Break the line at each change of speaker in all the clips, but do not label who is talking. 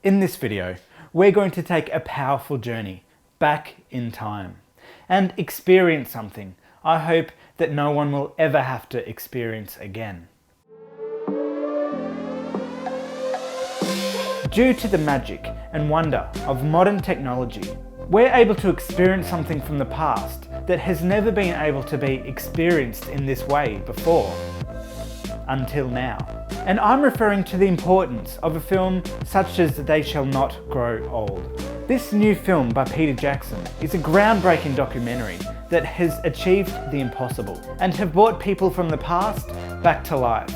In this video, we're going to take a powerful journey back in time and experience something I hope that no one will ever have to experience again. Due to the magic and wonder of modern technology, we're able to experience something from the past that has never been able to be experienced in this way before, until now. And I'm referring to the importance of a film such as They Shall Not Grow Old. This new film by Peter Jackson is a groundbreaking documentary that has achieved the impossible and have brought people from the past back to life,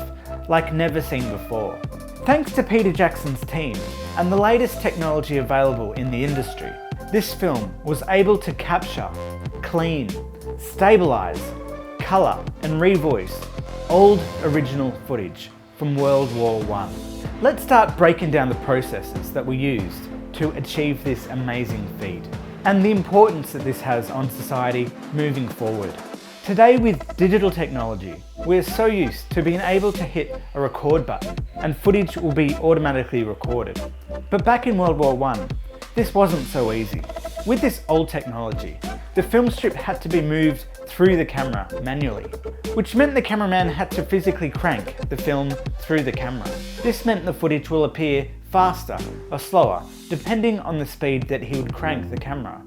like never seen before. Thanks to Peter Jackson's team and the latest technology available in the industry, this film was able to capture, clean, stabilize, colour and revoice old original footage from World War I. Let's start breaking down the processes that were used to achieve this amazing feat and the importance that this has on society moving forward. Today, with digital technology, we're so used to being able to hit a record button and footage will be automatically recorded. But back in World War I, this wasn't so easy. With this old technology, the film strip had to be moved through the camera manually, which meant the cameraman had to physically crank the film through the camera. This meant the footage will appear faster or slower, depending on the speed that he would crank the camera.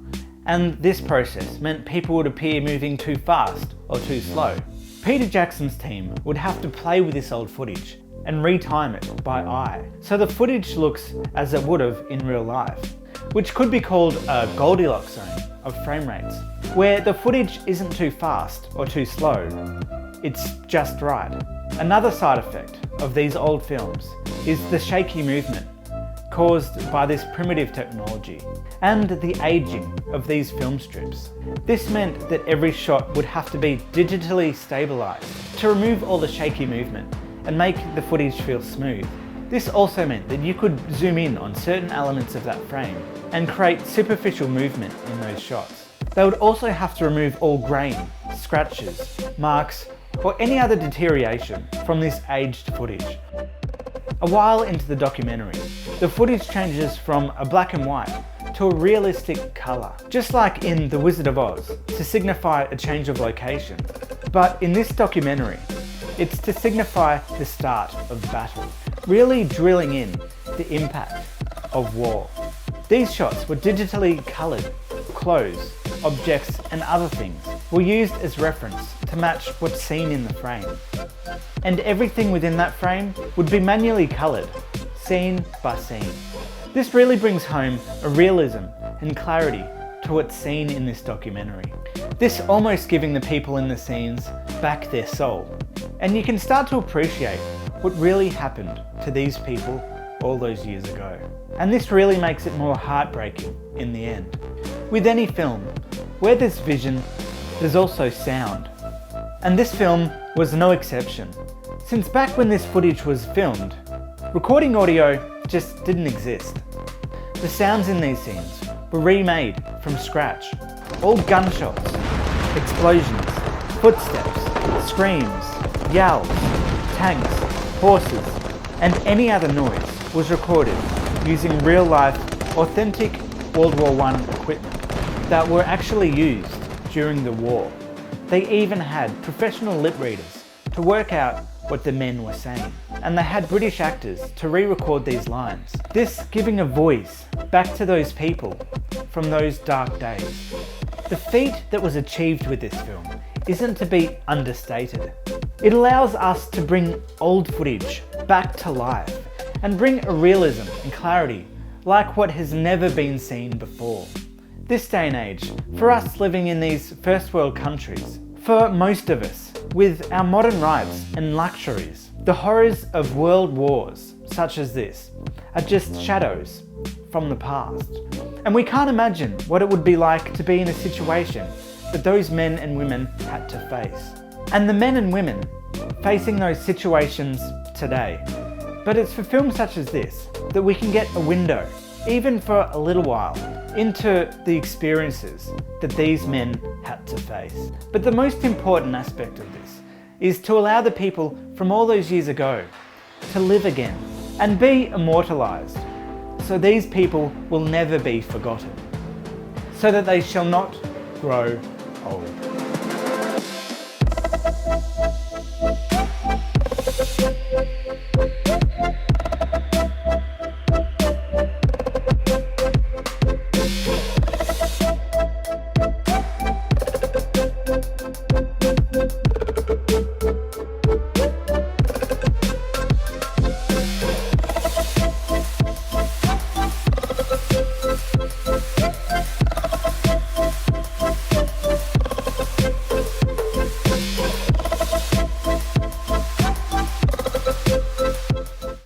And this process meant people would appear moving too fast or too slow. Peter Jackson's team would have to play with this old footage and retime it by eye, so the footage looks as it would have in real life, which could be called a Goldilocks zone of frame rates, where the footage isn't too fast or too slow, it's just right. Another side effect of these old films is the shaky movement caused by this primitive technology and the aging of these film strips. This meant that every shot would have to be digitally stabilized to remove all the shaky movement and make the footage feel smooth. This also meant that you could zoom in on certain elements of that frame and create superficial movement in those shots. They would also have to remove all grain, scratches, marks, or any other deterioration from this aged footage. A while into the documentary, the footage changes from a black and white to a realistic colour, just like in The Wizard of Oz, to signify a change of location. But in this documentary, it's to signify the start of battle, really drilling in the impact of war. These shots were digitally coloured. Clothes, objects and other things were used as reference to match what's seen in the frame. And everything within that frame would be manually coloured, scene by scene. This really brings home a realism and clarity to what's seen in this documentary. This almost giving the people in the scenes back their soul. And you can start to appreciate what really happened to these people all those years ago. And this really makes it more heartbreaking in the end. With any film, where there's vision, there's also sound. And this film was no exception. Since back when this footage was filmed, recording audio just didn't exist. The sounds in these scenes were remade from scratch. All gunshots, explosions, footsteps, screams, yells, tanks, horses, and any other noise was recorded using real-life, authentic World War I equipment that were actually used during the war. They even had professional lip readers to work out what the men were saying. And they had British actors to re-record these lines. This giving a voice back to those people from those dark days. The feat that was achieved with this film isn't to be understated. It allows us to bring old footage back to life and bring a realism and clarity like what has never been seen before. This day and age, for us living in these first world countries, for most of us, with our modern rights and luxuries, the horrors of world wars such as this are just shadows from the past. And we can't imagine what it would be like to be in a situation that those men and women had to face. And the men and women facing those situations today. But it's for films such as this that we can get a window, even for a little while, into the experiences that these men had to face. But the most important aspect of this is to allow the people from all those years ago to live again and be immortalised, so these people will never be forgotten, so that they shall not grow old.